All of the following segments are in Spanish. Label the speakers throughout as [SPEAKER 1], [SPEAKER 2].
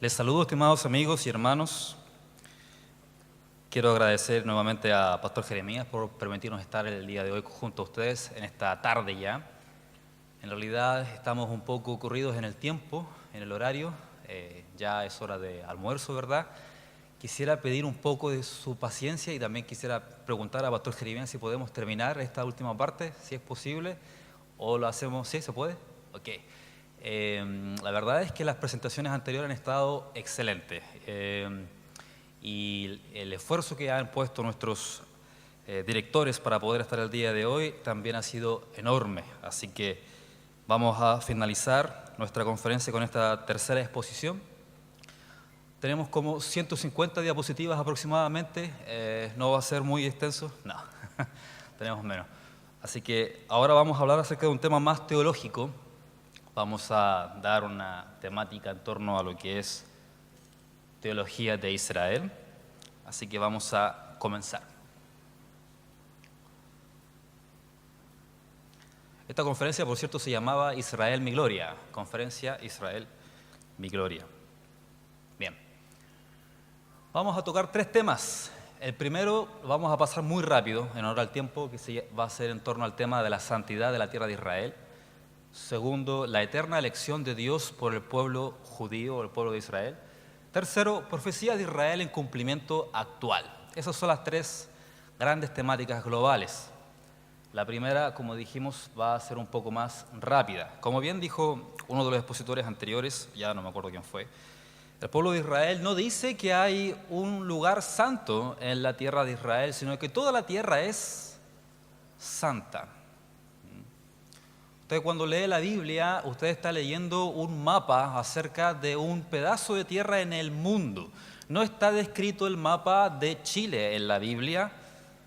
[SPEAKER 1] Les saludo, estimados amigos y hermanos. Quiero agradecer nuevamente a Pastor Jeremías por permitirnos estar el día de hoy junto a ustedes en esta tarde ya. En realidad estamos un poco corridos en el tiempo, en el horario. Ya es hora de almuerzo, ¿verdad? Quisiera pedir un poco de su paciencia y también quisiera preguntar a Pastor Jeremías si podemos terminar esta última parte, si es posible, o lo hacemos. ¿Sí? ¿Se puede? Ok. La verdad es que las presentaciones anteriores han estado excelentes y el esfuerzo que han puesto nuestros directores para poder estar el día de hoy también ha sido enorme. Así que vamos a finalizar nuestra conferencia con esta tercera exposición. Tenemos como 150 diapositivas aproximadamente. ¿No va a ser muy extenso? No, tenemos menos. Así que ahora vamos a hablar acerca de un tema más teológico. Vamos a dar una temática en torno a lo que es teología de Israel. Así que vamos a comenzar. Esta conferencia, por cierto, se llamaba Israel mi gloria. Conferencia Israel mi gloria. Bien. Vamos a tocar tres temas. El primero vamos a pasar muy rápido, en honor al tiempo, que va a ser en torno al tema de la santidad de la tierra de Israel. Segundo, la eterna elección de Dios por el pueblo judío, el pueblo de Israel. Tercero, profecía de Israel en cumplimiento actual. Esas son las tres grandes temáticas globales. La primera, como dijimos, va a ser un poco más rápida. Como bien dijo uno de los expositores anteriores, ya no me acuerdo quién fue, el pueblo de Israel no dice que hay un lugar santo en la tierra de Israel, sino que toda la tierra es santa. Usted cuando lee la Biblia, usted está leyendo un mapa acerca de un pedazo de tierra en el mundo. No está descrito el mapa de Chile en la Biblia,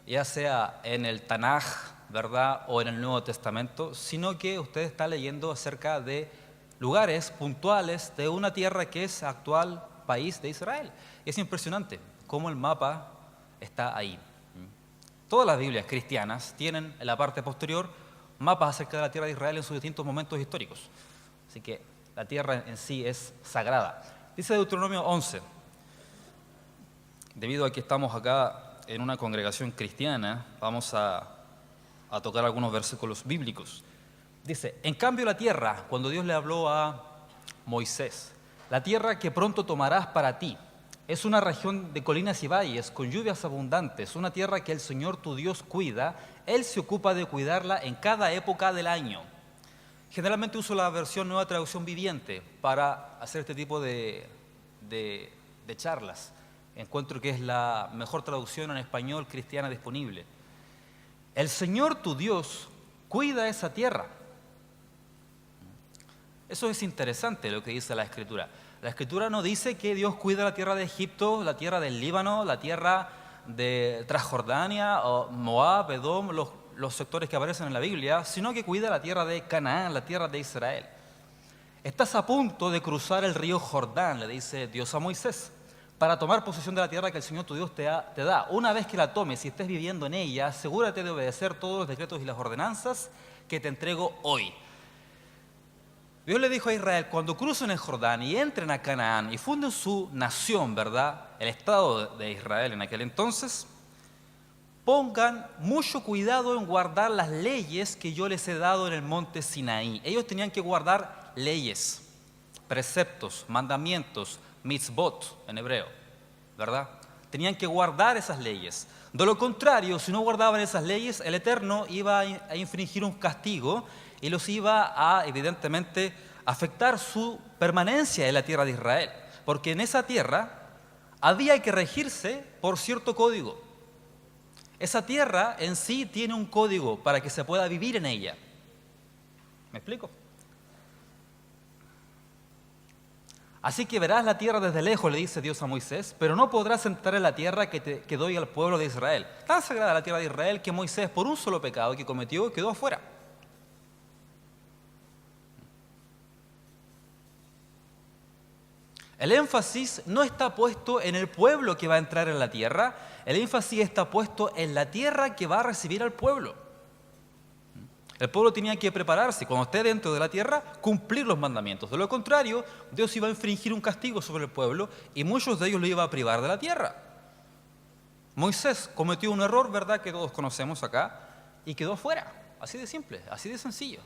[SPEAKER 1] ya sea en el Tanaj, ¿verdad?, o en el Nuevo Testamento, sino que usted está leyendo acerca de lugares puntuales de una tierra que es actual país de Israel. Es impresionante cómo el mapa está ahí. Todas las Biblias cristianas tienen en la parte posterior mapas acerca de la tierra de Israel en sus distintos momentos históricos. Así que la tierra en sí es sagrada. Dice Deuteronomio 11, debido a que estamos acá en una congregación cristiana, vamos a tocar algunos versículos bíblicos. Dice, en cambio la tierra, cuando Dios le habló a Moisés, la tierra que pronto tomarás para ti, es una región de colinas y valles con lluvias abundantes, una tierra que el Señor tu Dios cuida. Él se ocupa de cuidarla en cada época del año. Generalmente uso la versión Nueva Traducción Viviente para hacer este tipo de charlas. Encuentro que es la mejor traducción en español cristiana disponible. El Señor tu Dios cuida esa tierra. Eso es interesante lo que dice la Escritura. La Escritura no dice que Dios cuida la tierra de Egipto, la tierra del Líbano, la tierra de Transjordania, o Moab, Edom, los sectores que aparecen en la Biblia, sino que cuida la tierra de Canaán, la tierra de Israel. Estás a punto de cruzar el río Jordán, le dice Dios a Moisés, para tomar posesión de la tierra que el Señor tu Dios te da. Una vez que la tomes y estés viviendo en ella, asegúrate de obedecer todos los decretos y las ordenanzas que te entrego hoy. Dios le dijo a Israel, cuando crucen el Jordán y entren a Canaán y funden su nación, ¿verdad?, el Estado de Israel en aquel entonces, pongan mucho cuidado en guardar las leyes que yo les he dado en el monte Sinaí. Ellos tenían que guardar leyes, preceptos, mandamientos, mitzvot en hebreo, ¿verdad? Tenían que guardar esas leyes. De lo contrario, si no guardaban esas leyes, el Eterno iba a infringir un castigo y los iba a, evidentemente, afectar su permanencia en la tierra de Israel. Porque en esa tierra había que regirse por cierto código. Esa tierra en sí tiene un código para que se pueda vivir en ella. ¿Me explico? Así que verás la tierra desde lejos, le dice Dios a Moisés, pero no podrás entrar en la tierra que doy al pueblo de Israel. Tan sagrada la tierra de Israel que Moisés, por un solo pecado que cometió, quedó afuera. El énfasis no está puesto en el pueblo que va a entrar en la tierra, el énfasis está puesto en la tierra que va a recibir al pueblo. El pueblo tenía que prepararse, cuando esté dentro de la tierra, cumplir los mandamientos. De lo contrario, Dios iba a infringir un castigo sobre el pueblo y muchos de ellos lo iba a privar de la tierra. Moisés cometió un error, ¿verdad?, que todos conocemos acá, y quedó fuera. Así de simple, así de sencillo.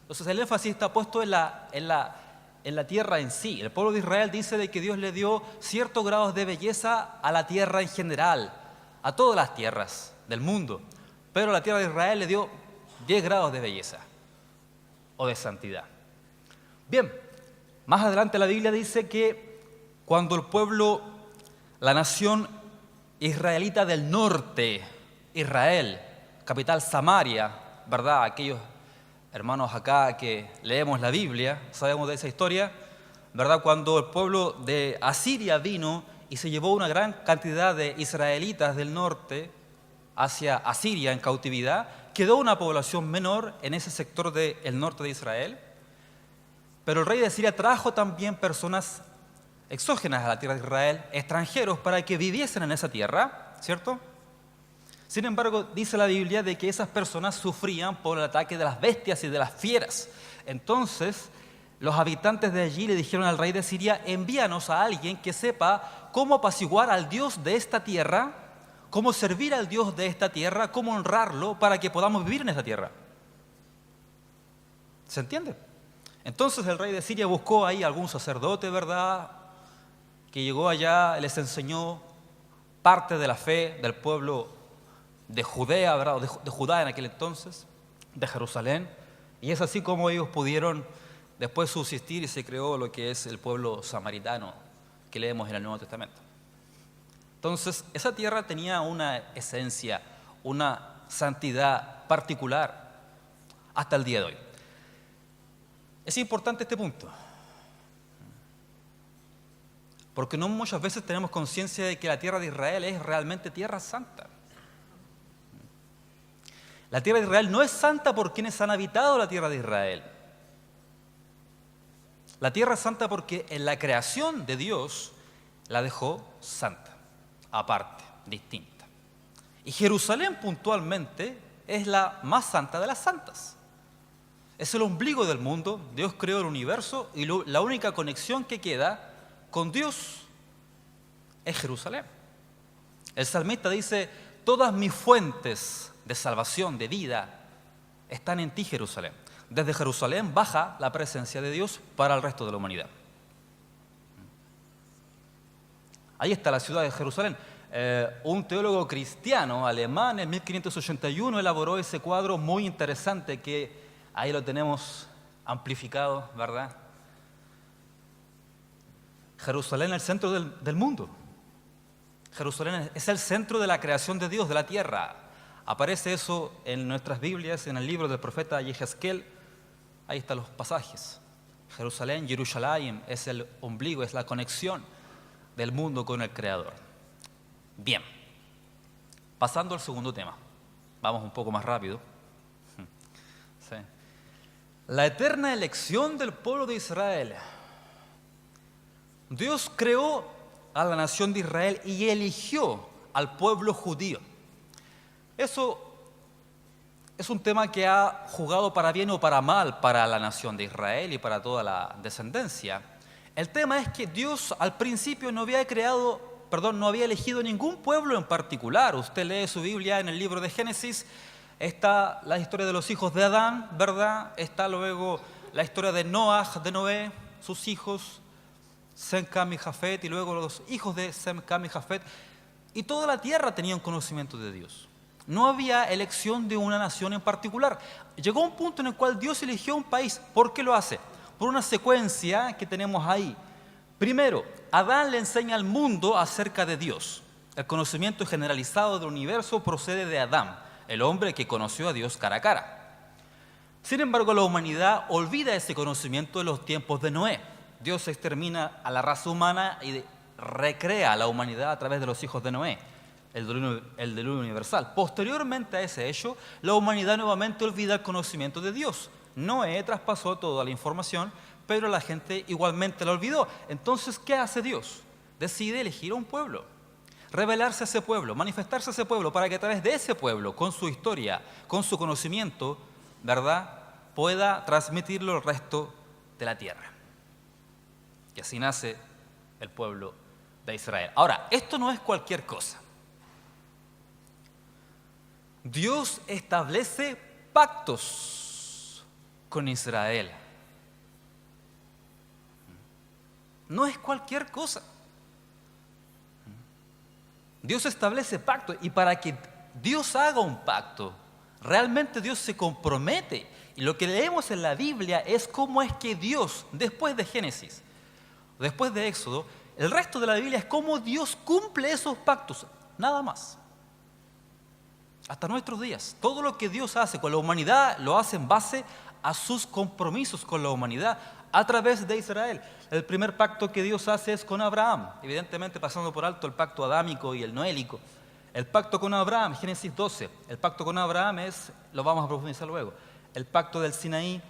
[SPEAKER 1] Entonces el énfasis está puesto en la tierra en sí. El pueblo de Israel dice de que Dios le dio ciertos grados de belleza a la tierra en general, a todas las tierras del mundo. Pero a la tierra de Israel le dio 10 grados de belleza o de santidad. Bien, más adelante la Biblia dice que cuando el pueblo, la nación israelita del norte, Israel, capital Samaria, ¿verdad? Aquellos hermanos acá que leemos la Biblia, sabemos de esa historia, ¿verdad? Cuando el pueblo de Asiria vino y se llevó una gran cantidad de israelitas del norte hacia Asiria en cautividad, quedó una población menor en ese sector del norte de Israel, pero el rey de Asiria trajo también personas exógenas a la tierra de Israel, extranjeros, para que viviesen en esa tierra, ¿cierto? Sin embargo, dice la Biblia de que esas personas sufrían por el ataque de las bestias y de las fieras. Entonces, los habitantes de allí le dijeron al rey de Siria: envíanos a alguien que sepa cómo apaciguar al Dios de esta tierra, cómo servir al Dios de esta tierra, cómo honrarlo para que podamos vivir en esta tierra. ¿Se entiende? Entonces el rey de Siria buscó ahí algún sacerdote, ¿verdad?, que llegó allá, les enseñó parte de la fe del pueblo de Judea, ¿verdad?, de Judá en aquel entonces, de Jerusalén, y es así como ellos pudieron después subsistir y se creó lo que es el pueblo samaritano que leemos en el Nuevo Testamento. Entonces, esa tierra tenía una esencia, una santidad particular hasta el día de hoy. Es importante este punto, porque no muchas veces tenemos conciencia de que la tierra de Israel es realmente tierra santa. La tierra de Israel no es santa por quienes han habitado la tierra de Israel. La tierra es santa porque en la creación de Dios la dejó santa, aparte, distinta. Y Jerusalén puntualmente es la más santa de las santas. Es el ombligo del mundo. Dios creó el universo y la única conexión que queda con Dios es Jerusalén. El salmista dice: todas mis fuentes de salvación, de vida, están en ti, Jerusalén. Desde Jerusalén baja la presencia de Dios para el resto de la humanidad. Ahí está la ciudad de Jerusalén. Un teólogo cristiano alemán en 1581 elaboró ese cuadro muy interesante que ahí lo tenemos amplificado, ¿verdad? Jerusalén es el centro del mundo. Jerusalén es el centro de la creación de Dios, de la tierra. Aparece eso en nuestras Biblias, en el libro del profeta Yehezkel. Ahí están los pasajes. Jerusalén, Jerusalén, es el ombligo, es la conexión del mundo con el Creador. Bien, pasando al segundo tema. Vamos un poco más rápido. Sí. La eterna elección del pueblo de Israel. Dios creó a la nación de Israel y eligió al pueblo judío. Eso es un tema que ha jugado para bien o para mal para la nación de Israel y para toda la descendencia. El tema es que Dios al principio no había elegido ningún pueblo en particular. Usted lee su Biblia en el libro de Génesis, está la historia de los hijos de Adán, ¿verdad? Está luego la historia de Noé, sus hijos, Sem, Cam y Jafet, y luego los hijos de Sem, Cam y Jafet. Y toda la tierra tenía un conocimiento de Dios. No había elección de una nación en particular. Llegó un punto en el cual Dios eligió un país. ¿Por qué lo hace? Por una secuencia que tenemos ahí. Primero, Adán le enseña al mundo acerca de Dios. El conocimiento generalizado del universo procede de Adán, el hombre que conoció a Dios cara a cara. Sin embargo, la humanidad olvida ese conocimiento en los tiempos de Noé. Dios extermina a la raza humana y recrea a la humanidad a través de los hijos de Noé, el diluvio universal. Posteriormente a ese hecho, la humanidad nuevamente olvida el conocimiento de Dios. Noé traspasó toda la información, pero la gente igualmente la olvidó. Entonces, ¿qué hace Dios? Decide elegir a un pueblo, revelarse a ese pueblo, manifestarse a ese pueblo, para que a través de ese pueblo, con su historia, con su conocimiento, ¿verdad?, pueda transmitirlo al resto de la tierra. Y así nace el pueblo de Israel. Ahora, esto no es cualquier cosa. Dios establece pactos con Israel. No es cualquier cosa. Dios establece pactos, y para que Dios haga un pacto, realmente Dios se compromete. Y lo que leemos en la Biblia es cómo es que Dios, después de Génesis, después de Éxodo, el resto de la Biblia es cómo Dios cumple esos pactos, nada más. Hasta nuestros días, todo lo que Dios hace con la humanidad lo hace en base a sus compromisos con la humanidad a través de Israel. El primer pacto que Dios hace es con Abraham, evidentemente pasando por alto el pacto adámico y el noélico. El pacto con Abraham, Génesis 12, el pacto con Abraham lo vamos a profundizar luego, el pacto del Sinaí,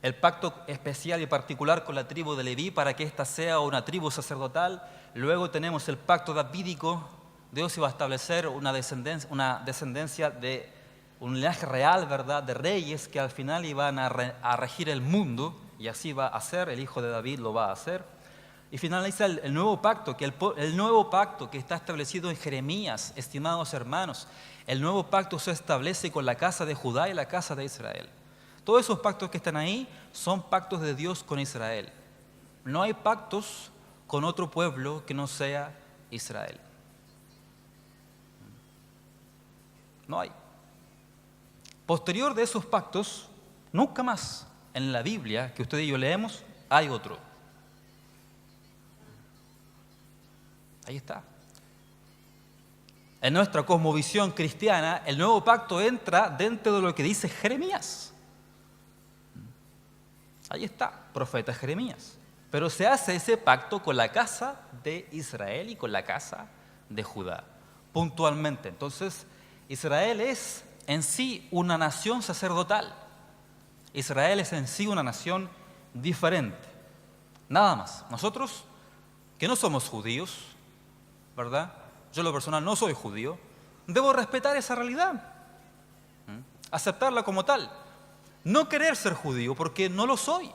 [SPEAKER 1] el pacto especial y particular con la tribu de Leví para que ésta sea una tribu sacerdotal. Luego tenemos el pacto davídico. Dios iba a establecer una descendencia de un linaje real, ¿verdad?, de reyes que al final iban a regir el mundo, y así va a ser, el hijo de David lo va a hacer. Y finaliza el nuevo pacto, el nuevo pacto que está establecido en Jeremías, estimados hermanos. El nuevo pacto se establece con la casa de Judá y la casa de Israel. Todos esos pactos que están ahí son pactos de Dios con Israel. No hay pactos con otro pueblo que no sea Israel. No hay. Posterior de esos pactos, nunca más en la Biblia que usted y yo leemos hay otro. Ahí está. En nuestra cosmovisión cristiana, el nuevo pacto entra dentro de lo que dice Jeremías. Ahí está, profeta Jeremías. Pero se hace ese pacto con la casa de Israel y con la casa de Judá, puntualmente. Entonces, Israel es en sí una nación sacerdotal. Israel es en sí una nación diferente. Nada más. Nosotros, que no somos judíos, ¿verdad? Yo en lo personal no soy judío, debo respetar esa realidad, aceptarla como tal. No querer ser judío porque no lo soy.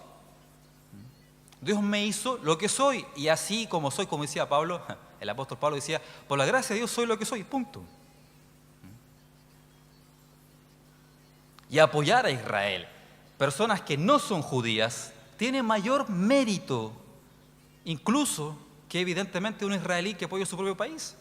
[SPEAKER 1] Dios me hizo lo que soy, y así como soy, como decía Pablo, el apóstol Pablo decía, por la gracia de Dios soy lo que soy, punto. Y apoyar a Israel, personas que no son judías, tiene mayor mérito, incluso que evidentemente un israelí que apoya su propio país.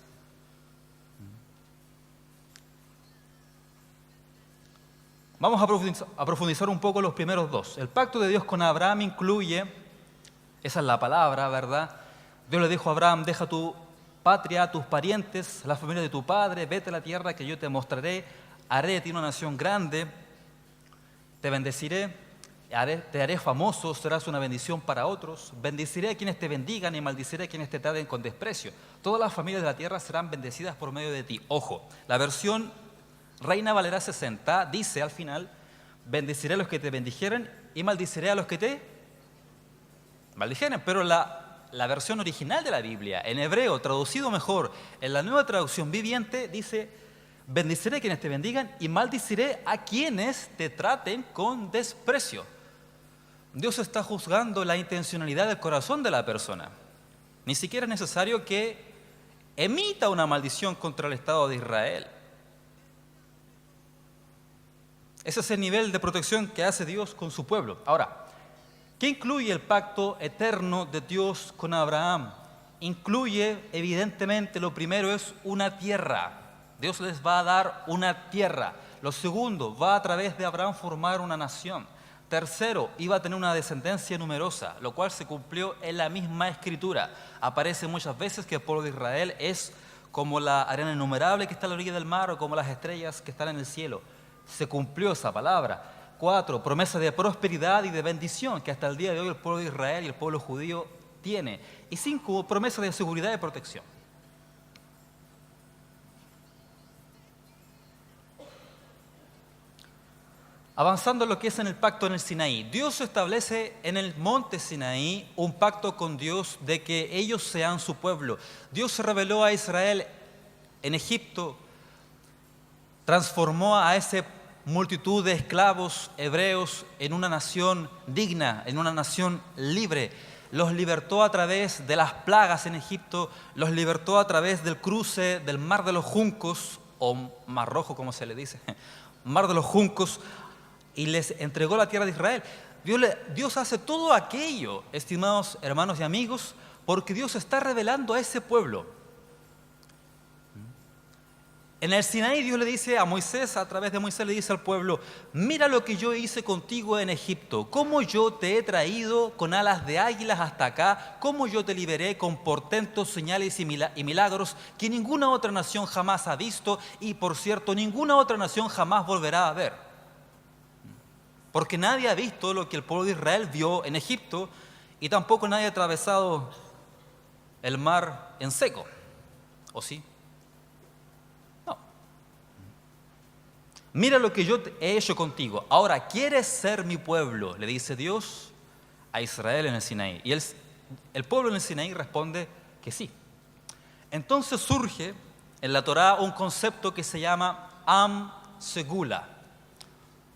[SPEAKER 1] Vamos a profundizar un poco los primeros dos. El pacto de Dios con Abraham incluye, esa es la palabra, ¿verdad? Dios le dijo a Abraham, deja tu patria, tus parientes, la familia de tu padre, vete a la tierra que yo te mostraré, haré de ti una nación grande, te bendeciré, te haré famoso, serás una bendición para otros, bendeciré a quienes te bendigan y maldiciré a quienes te traten con desprecio. Todas las familias de la tierra serán bendecidas por medio de ti. Ojo, la versión Reina Valera 60 dice al final, bendeciré a los que te bendijeren y maldiciré a los que te maldijeren. Pero la versión original de la Biblia, en hebreo, traducido mejor, en la Nueva Traducción Viviente, dice, bendeciré a quienes te bendigan y maldiciré a quienes te traten con desprecio. Dios está juzgando la intencionalidad del corazón de la persona. Ni siquiera es necesario que emita una maldición contra el Estado de Israel. Ese es el nivel de protección que hace Dios con su pueblo. Ahora, ¿qué incluye el pacto eterno de Dios con Abraham? Incluye, evidentemente, lo primero es una tierra. Dios les va a dar una tierra. Lo segundo, va a través de Abraham formar una nación. Tercero, iba a tener una descendencia numerosa, lo cual se cumplió en la misma Escritura. Aparece muchas veces que el pueblo de Israel es como la arena innumerable que está a la orilla del mar o como las estrellas que están en el cielo. Se cumplió esa palabra. 4, promesa de prosperidad y de bendición que hasta el día de hoy el pueblo de Israel y el pueblo judío tiene. Y 5, promesa de seguridad y protección. Avanzando en lo que es en el pacto en el Sinaí. Dios establece en el monte Sinaí un pacto con Dios de que ellos sean su pueblo. Dios se reveló a Israel en Egipto, transformó a ese multitud de esclavos hebreos en una nación digna, en una nación libre. Los libertó a través de las plagas en Egipto, los libertó a través del cruce del Mar de los Juncos, o Mar Rojo como se le dice, Mar de los Juncos, y les entregó la tierra de Israel. Dios hace todo aquello, estimados hermanos y amigos, porque Dios está revelando a ese pueblo. En el Sinaí Dios le dice a Moisés, a través de Moisés le dice al pueblo: mira lo que yo hice contigo en Egipto, cómo yo te he traído con alas de águilas hasta acá, cómo yo te liberé con portentos, señales y milagros que ninguna otra nación jamás ha visto, y por cierto, ninguna otra nación jamás volverá a ver. Porque nadie ha visto lo que el pueblo de Israel vio en Egipto, y tampoco nadie ha atravesado el mar en seco. ¿O sí? Mira lo que yo he hecho contigo. Ahora, ¿quieres ser mi pueblo?, le dice Dios a Israel en el Sinaí. Y el pueblo en el Sinaí responde que sí. Entonces surge en la Torá un concepto que se llama Am Segula.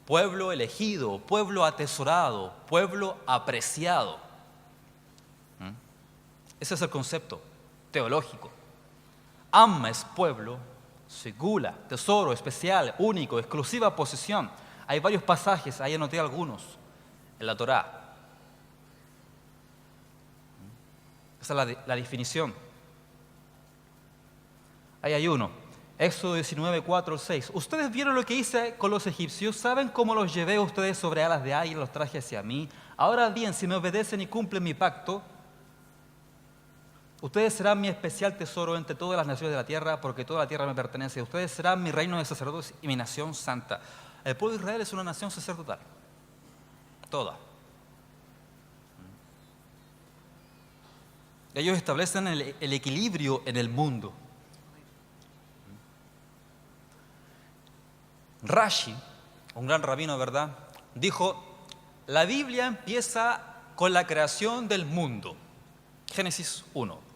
[SPEAKER 1] Pueblo elegido, pueblo atesorado, pueblo apreciado. Ese es el concepto teológico. Am es pueblo, Segula, tesoro, especial, único, exclusiva posesión. Hay varios pasajes, ahí anoté algunos en la Torá. Esa es la definición. Ahí hay uno, Éxodo 19, 4 al 6. Ustedes vieron lo que hice con los egipcios, ¿saben cómo los llevé a ustedes sobre alas de águila, los traje hacia mí? Ahora bien, si me obedecen y cumplen mi pacto, ustedes serán mi especial tesoro entre todas las naciones de la tierra, porque toda la tierra me pertenece. Ustedes serán mi reino de sacerdotes y mi nación santa. El pueblo de Israel es una nación sacerdotal. Toda. Ellos establecen el equilibrio en el mundo. Rashi, un gran rabino, ¿verdad?, dijo: la Biblia empieza con la creación del mundo. Génesis 1.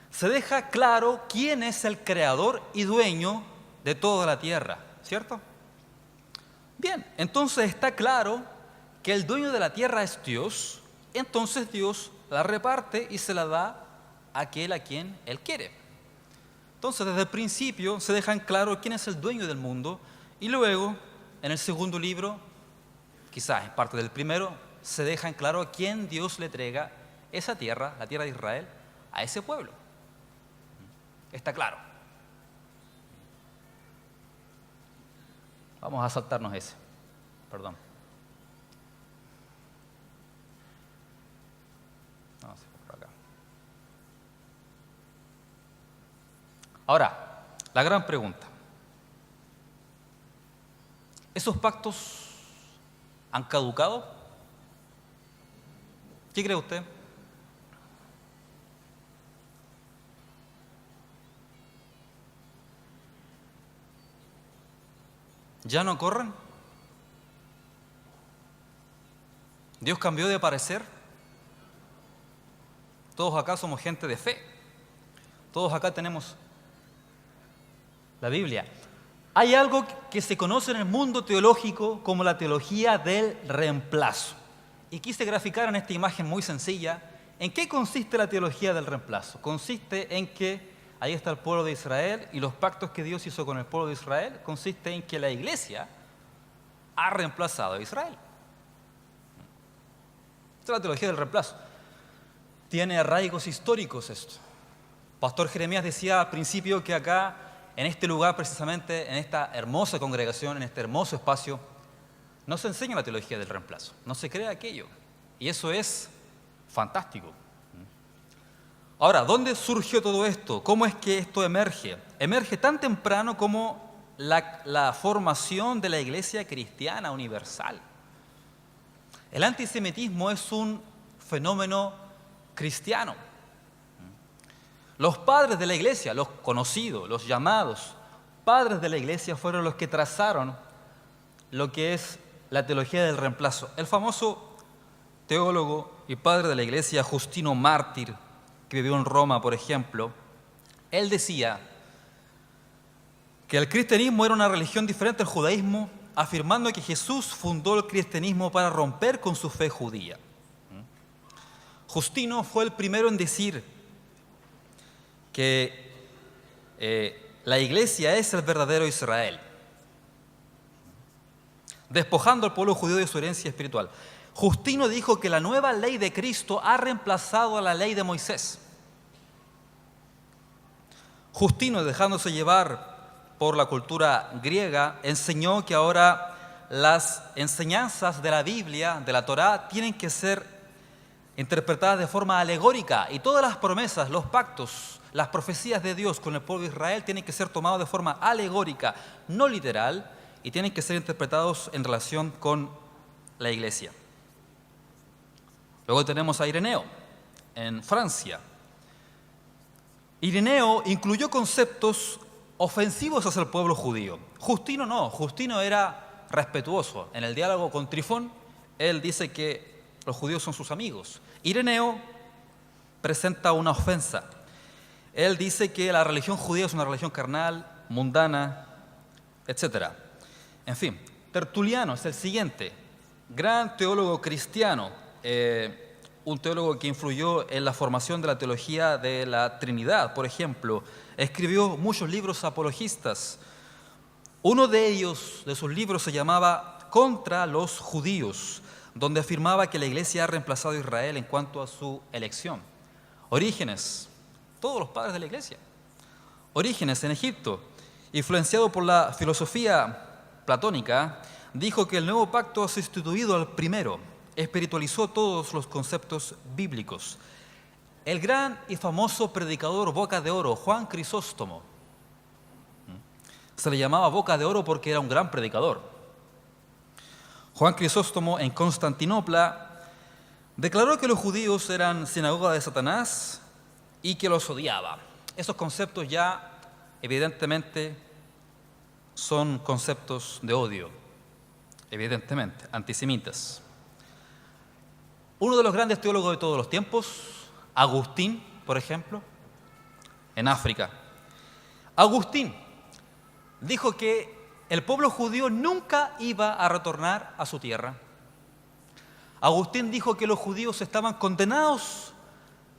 [SPEAKER 1] Se deja claro quién es el creador y dueño de toda la tierra, ¿cierto? Bien, entonces está claro que el dueño de la tierra es Dios, entonces Dios la reparte y se la da a aquel a quien Él quiere. Entonces, desde el principio se deja en claro quién es el dueño del mundo, y luego, en el segundo libro, quizás en parte del primero, se deja en claro a quién Dios le entrega esa tierra, la tierra de Israel, a ese pueblo. Está claro. Vamos a saltarnos ese. Perdón. No, se fue por acá. Ahora, la gran pregunta. ¿Esos pactos han caducado? ¿Qué cree usted? ¿Ya no corren? ¿Dios cambió de parecer? Todos acá somos gente de fe. Todos acá tenemos la Biblia. Hay algo que se conoce en el mundo teológico como la teología del reemplazo. Y quise graficar en esta imagen muy sencilla en qué consiste la teología del reemplazo. Consiste en que ahí está el pueblo de Israel y los pactos que Dios hizo con el pueblo de Israel consiste en que la iglesia ha reemplazado a Israel. Esta es la teología del reemplazo. Tiene arraigos históricos esto. Pastor Jeremías decía al principio que acá, en este lugar precisamente, en esta hermosa congregación, en este hermoso espacio, no se enseña la teología del reemplazo, no se cree aquello. Y eso es fantástico. Ahora, ¿dónde surgió todo esto? ¿Cómo es que esto emerge? Emerge tan temprano como la formación de la iglesia cristiana universal. El antisemitismo es un fenómeno cristiano. Los padres de la iglesia, los conocidos, los llamados padres de la iglesia, fueron los que trazaron lo que es la teología del reemplazo. El famoso teólogo y padre de la iglesia, Justino Mártir, que vivió en Roma, por ejemplo, él decía que el cristianismo era una religión diferente al judaísmo, afirmando que Jesús fundó el cristianismo para romper con su fe judía. Justino fue el primero en decir que la iglesia es el verdadero Israel, despojando al pueblo judío de su herencia espiritual. Justino dijo que la nueva ley de Cristo ha reemplazado a la ley de Moisés. Justino, dejándose llevar por la cultura griega, enseñó que ahora las enseñanzas de la Biblia, de la Torá, tienen que ser interpretadas de forma alegórica, y todas las promesas, los pactos, las profecías de Dios con el pueblo de Israel tienen que ser tomados de forma alegórica, no literal, y tienen que ser interpretados en relación con la iglesia. Luego tenemos a Ireneo, en Francia. Ireneo incluyó conceptos ofensivos hacia el pueblo judío. Justino no, Justino era respetuoso. En el diálogo con Trifón, él dice que los judíos son sus amigos. Ireneo presenta una ofensa. Él dice que la religión judía es una religión carnal, mundana, etc. En fin, Tertuliano es el siguiente, gran teólogo cristiano, un teólogo que influyó en la formación de la teología de la Trinidad, por ejemplo. Escribió muchos libros apologistas. Uno de ellos, de sus libros, se llamaba Contra los judíos, donde afirmaba que la iglesia ha reemplazado a Israel en cuanto a su elección. Orígenes, todos los padres de la iglesia. Orígenes, en Egipto, influenciado por la filosofía platónica, dijo que el nuevo pacto ha sustituido al primero, espiritualizó todos los conceptos bíblicos. El gran y famoso predicador Boca de Oro, Juan Crisóstomo, se le llamaba Boca de Oro porque era un gran predicador. Juan Crisóstomo, en Constantinopla, declaró que los judíos eran sinagoga de Satanás y que los odiaba. Esos conceptos ya, evidentemente, son conceptos de odio, evidentemente, antisemitas. Uno de los grandes teólogos de todos los tiempos, Agustín, por ejemplo, en África. Agustín dijo que el pueblo judío nunca iba a retornar a su tierra. Agustín dijo que los judíos estaban condenados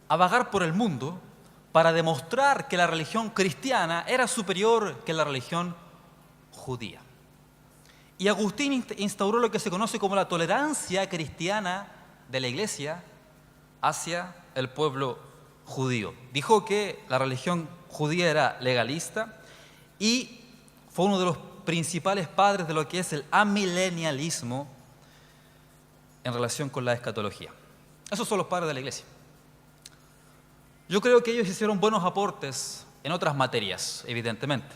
[SPEAKER 1] a vagar por el mundo para demostrar que la religión cristiana era superior que la religión judía. Y Agustín instauró lo que se conoce como la tolerancia cristiana de la iglesia hacia el pueblo judío. Dijo que la religión judía era legalista y fue uno de los principales padres de lo que es el amilenialismo en relación con la escatología. Esos son los padres de la iglesia. Yo creo que ellos hicieron buenos aportes en otras materias, evidentemente,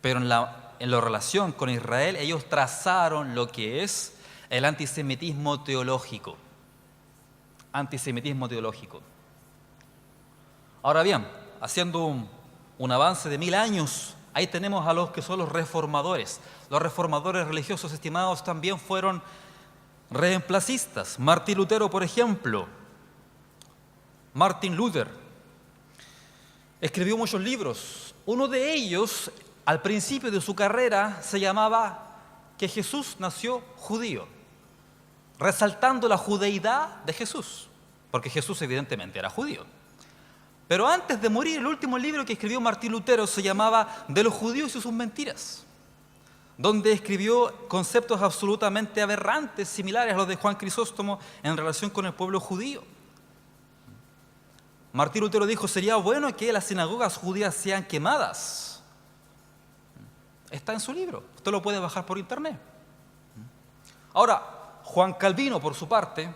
[SPEAKER 1] pero en la relación con Israel ellos trazaron lo que es el antisemitismo teológico. Antisemitismo teológico. Ahora bien, haciendo un avance de 1000 años, ahí tenemos a los que son los reformadores. Los reformadores religiosos, estimados, también fueron reemplacistas. Martín Lutero, por ejemplo. Martin Luther escribió muchos libros. Uno de ellos, al principio de su carrera, se llamaba que Jesús nació judío, resaltando la judeidad de Jesús, porque Jesús evidentemente era judío. Pero antes de morir, el último libro que escribió Martín Lutero se llamaba De los judíos y sus mentiras, donde escribió conceptos absolutamente aberrantes, similares a los de Juan Crisóstomo en relación con el pueblo judío. Martín Lutero dijo, sería bueno que las sinagogas judías sean quemadas. Está en su libro, usted lo puede bajar por internet. Ahora, Juan Calvino, por su parte,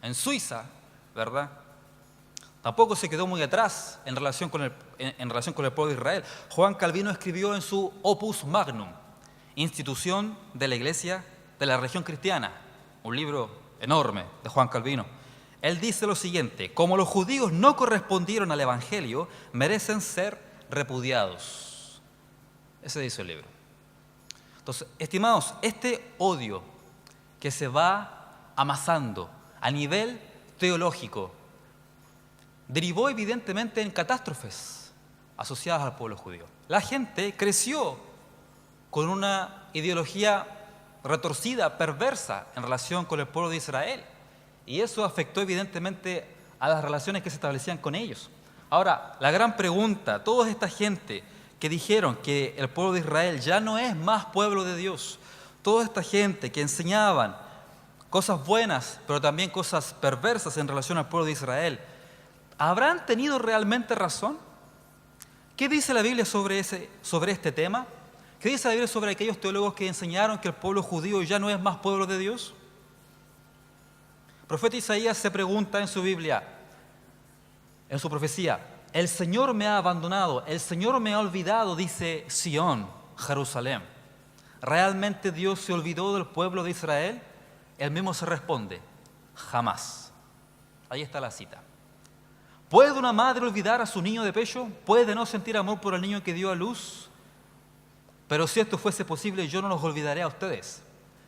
[SPEAKER 1] en Suiza, ¿verdad?, tampoco se quedó muy atrás en relación con el pueblo de Israel. Juan Calvino escribió en su Opus Magnum, Institución de la Iglesia de la Religión Cristiana, un libro enorme de Juan Calvino. Él dice lo siguiente: como los judíos no correspondieron al Evangelio, merecen ser repudiados. Ese dice el libro. Entonces, estimados, este odio que se va amasando a nivel teológico derivó evidentemente en catástrofes asociadas al pueblo judío. La gente creció con una ideología retorcida, perversa en relación con el pueblo de Israel. Y eso afectó evidentemente a las relaciones que se establecían con ellos. Ahora, la gran pregunta, toda esta gente que dijeron que el pueblo de Israel ya no es más pueblo de Dios, toda esta gente que enseñaban cosas buenas, pero también cosas perversas en relación al pueblo de Israel, ¿habrán tenido realmente razón? ¿Qué dice la Biblia sobre este tema? ¿Qué dice la Biblia sobre aquellos teólogos que enseñaron que el pueblo judío ya no es más pueblo de Dios? El profeta Isaías se pregunta en su Biblia, en su profecía, el Señor me ha abandonado, el Señor me ha olvidado, dice Sión, Jerusalén. ¿Realmente Dios se olvidó del pueblo de Israel? Él mismo se responde, jamás. Ahí está la cita. ¿Puede una madre olvidar a su niño de pecho? ¿Puede no sentir amor por el niño que dio a luz? Pero si esto fuese posible, yo no los olvidaré a ustedes.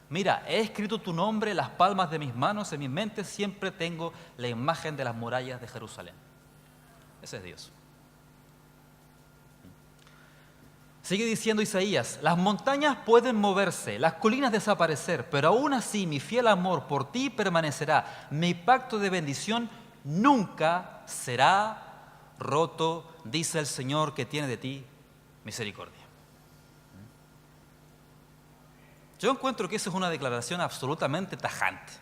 [SPEAKER 1] Mira, he escrito tu nombre en las palmas de mis manos, en mi mente siempre tengo la imagen de las murallas de Jerusalén. Ese es Dios. Sigue diciendo Isaías, las montañas pueden moverse, las colinas desaparecer, pero aún así mi fiel amor por ti permanecerá. Mi pacto de bendición nunca será roto, dice el Señor que tiene de ti misericordia. Yo encuentro que eso es una declaración absolutamente tajante.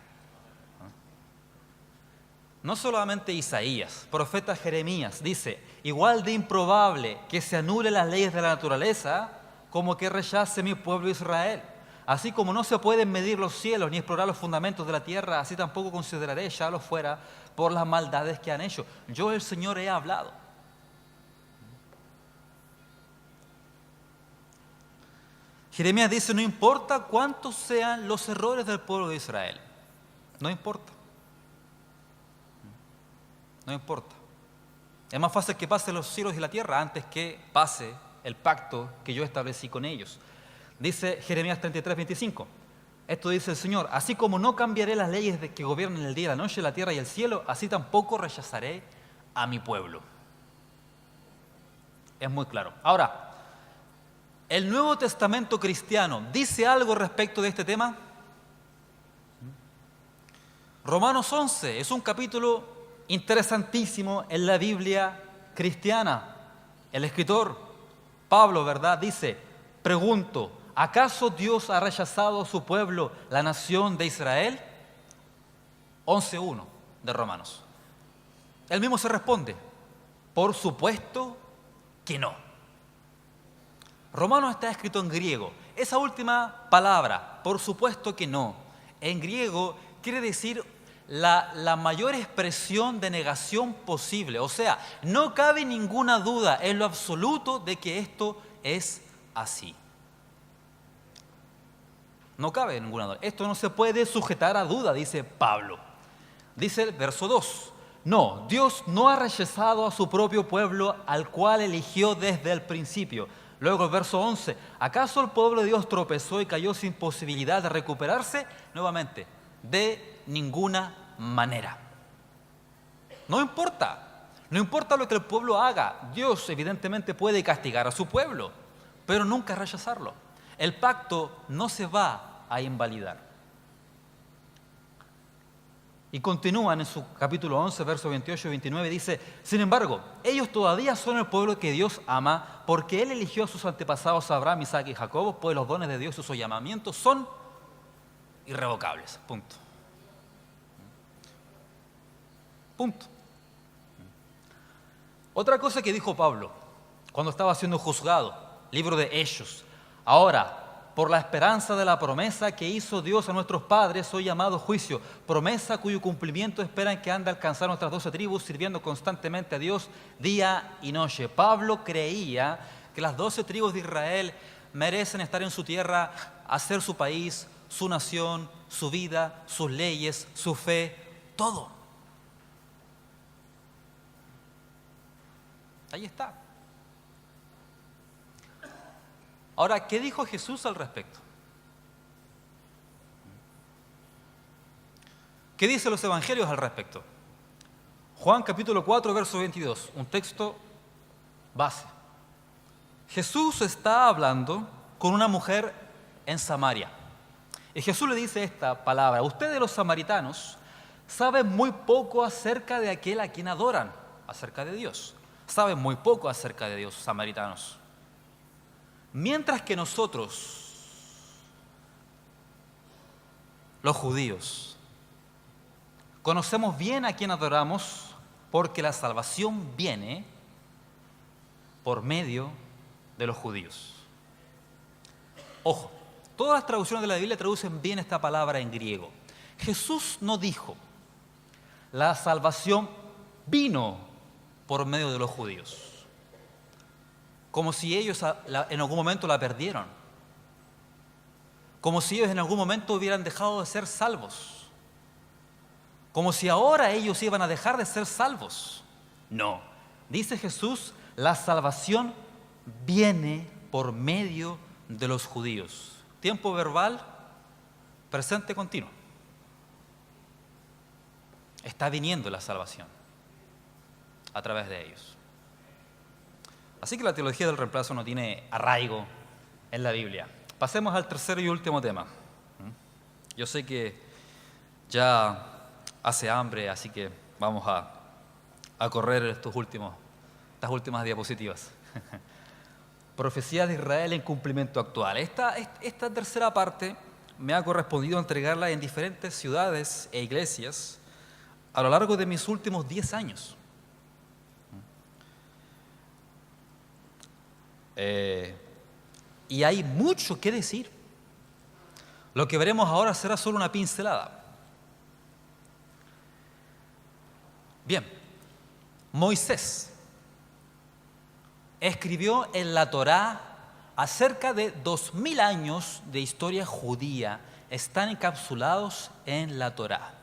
[SPEAKER 1] No solamente Isaías, profeta Jeremías dice, igual de improbable que se anule las leyes de la naturaleza como que rechace mi pueblo Israel. Así como no se pueden medir los cielos ni explorar los fundamentos de la tierra, así tampoco consideraré echarlos fuera por las maldades que han hecho. Yo, el Señor, he hablado. Jeremías dice, no importa cuántos sean los errores del pueblo de Israel. No importa. No importa. Es más fácil que pasen los cielos y la tierra antes que pase el pacto que yo establecí con ellos. Dice Jeremías 33:25. Esto dice el Señor, así como no cambiaré las leyes que gobiernan el día, la noche, la tierra y el cielo, así tampoco rechazaré a mi pueblo. Es muy claro. Ahora, ¿el Nuevo Testamento cristiano dice algo respecto de este tema? Romanos 11 es un capítulo interesantísimo en la Biblia cristiana. El escritor Pablo, ¿verdad? Dice, pregunto, ¿acaso Dios ha rechazado a su pueblo, la nación de Israel? 11:1 de Romanos. Él mismo se responde, por supuesto que no. Romanos está escrito en griego. Esa última palabra, por supuesto que no, en griego quiere decir la mayor expresión de negación posible. O sea, no cabe ninguna duda en lo absoluto de que esto es así. No cabe ninguna duda. Esto no se puede sujetar a duda, dice Pablo. Dice el verso 2. No, Dios no ha rechazado a su propio pueblo al cual eligió desde el principio. Luego el verso 11. ¿Acaso el pueblo de Dios tropezó y cayó sin posibilidad de recuperarse? Nuevamente, de ninguna manera. No importa lo que el pueblo haga. Dios evidentemente puede castigar a su pueblo, pero nunca rechazarlo. El pacto no se va a invalidar. Y continúan en su capítulo 11, versos 28 y 29, dice, sin embargo, ellos todavía son el pueblo que Dios ama, porque Él eligió a sus antepasados Abraham, Isaac y Jacob, pues los dones de Dios y sus llamamientos son irrevocables. Punto. Punto. Otra cosa que dijo Pablo cuando estaba siendo juzgado, libro de Hechos. Ahora, por la esperanza de la promesa que hizo Dios a nuestros padres, soy llamado a juicio, promesa cuyo cumplimiento esperan que han de alcanzar nuestras 12 tribus, sirviendo constantemente a Dios día y noche. Pablo creía que las 12 tribus de Israel merecen estar en su tierra, hacer su país, su nación, su vida, sus leyes, su fe, todo. Ahí está. Ahora, ¿qué dijo Jesús al respecto? ¿Qué dicen los evangelios al respecto? Juan capítulo 4, verso 22, un texto base. Jesús está hablando con una mujer en Samaria. Y Jesús le dice esta palabra: ustedes los samaritanos saben muy poco acerca de aquel a quien adoran, acerca de Dios. Saben muy poco acerca de Dios, samaritanos. Mientras que nosotros, los judíos, conocemos bien a quien adoramos, porque la salvación viene por medio de los judíos. Ojo, todas las traducciones de la Biblia traducen bien esta palabra en griego. Jesús no dijo: la salvación vino por medio de los judíos, como si ellos en algún momento la perdieron, como si ellos en algún momento hubieran dejado de ser salvos, como si ahora ellos iban a dejar de ser salvos. No, dice Jesús: la salvación viene por medio de los judíos. Tiempo verbal, presente continuo. Está viniendo la salvación a través de ellos. Así que la teología del reemplazo no tiene arraigo en la Biblia. Pasemos al tercer y último tema. Yo sé que ya hace hambre, así que vamos a correr estas últimas diapositivas. Profecía de Israel en cumplimiento actual. Esta tercera parte me ha correspondido entregarla en diferentes ciudades e iglesias a lo largo de mis últimos 10 años. Y hay mucho que decir. Lo que veremos ahora será solo una pincelada. Bien, Moisés escribió en la Torá acerca de 2000 años de historia judía. Están encapsulados en la Torá.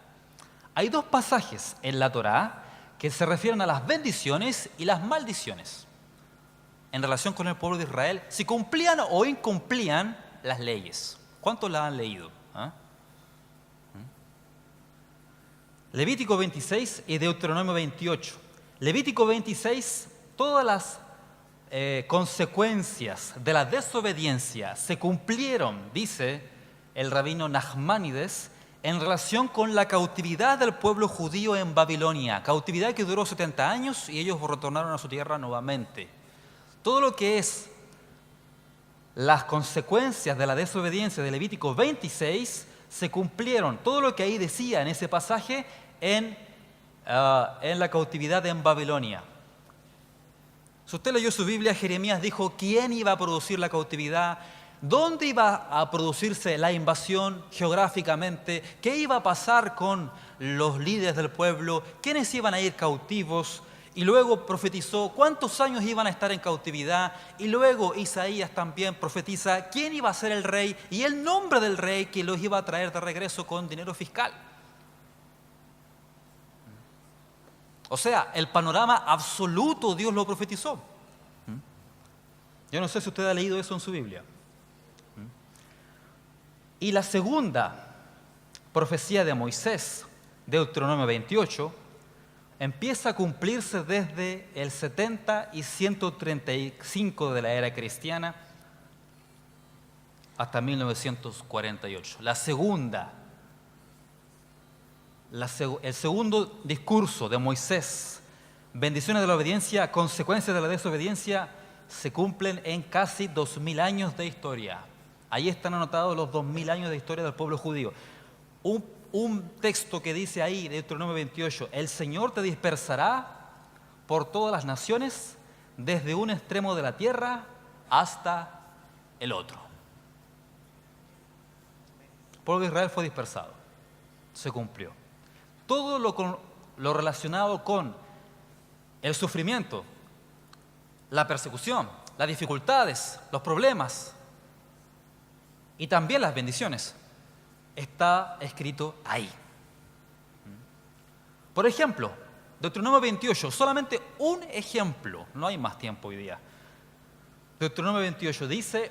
[SPEAKER 1] Hay dos pasajes en la Torá que se refieren a las bendiciones y las maldiciones en relación con el pueblo de Israel, si cumplían o incumplían las leyes. ¿Cuántos la han leído? Levítico 26 y Deuteronomio 28. Levítico 26, todas las consecuencias de la desobediencia se cumplieron, dice el rabino Nachmanides, en relación con la cautividad del pueblo judío en Babilonia, cautividad que duró 70 años y ellos retornaron a su tierra nuevamente. Todo lo que es las consecuencias de la desobediencia de Levítico 26 se cumplieron, todo lo que ahí decía en ese pasaje en la cautividad en Babilonia. Si usted leyó su Biblia, Jeremías dijo quién iba a producir la cautividad, dónde iba a producirse la invasión geográficamente, qué iba a pasar con los líderes del pueblo, quiénes iban a ir cautivos, y luego profetizó cuántos años iban a estar en cautividad, y luego Isaías también profetiza quién iba a ser el rey y el nombre del rey que los iba a traer de regreso con dinero fiscal. O sea, el panorama absoluto Dios lo profetizó. Yo no sé si usted ha leído eso en su Biblia. Y la segunda profecía de Moisés, Deuteronomio 28, empieza a cumplirse desde el 70 y 135 de la era cristiana hasta 1948. El segundo discurso de Moisés, bendiciones de la obediencia, consecuencias de la desobediencia, se cumplen en casi 2000 años de historia. Ahí están anotados los 2000 años de historia del pueblo judío. Un texto que dice ahí, Deuteronomio 28, el Señor te dispersará por todas las naciones, desde un extremo de la tierra hasta el otro. El pueblo de Israel fue dispersado, se cumplió. Todo lo relacionado con el sufrimiento, la persecución, las dificultades, los problemas y también las bendiciones, está escrito ahí. Por ejemplo, Deuteronomio 28, solamente un ejemplo, no hay más tiempo hoy día. Deuteronomio 28 dice: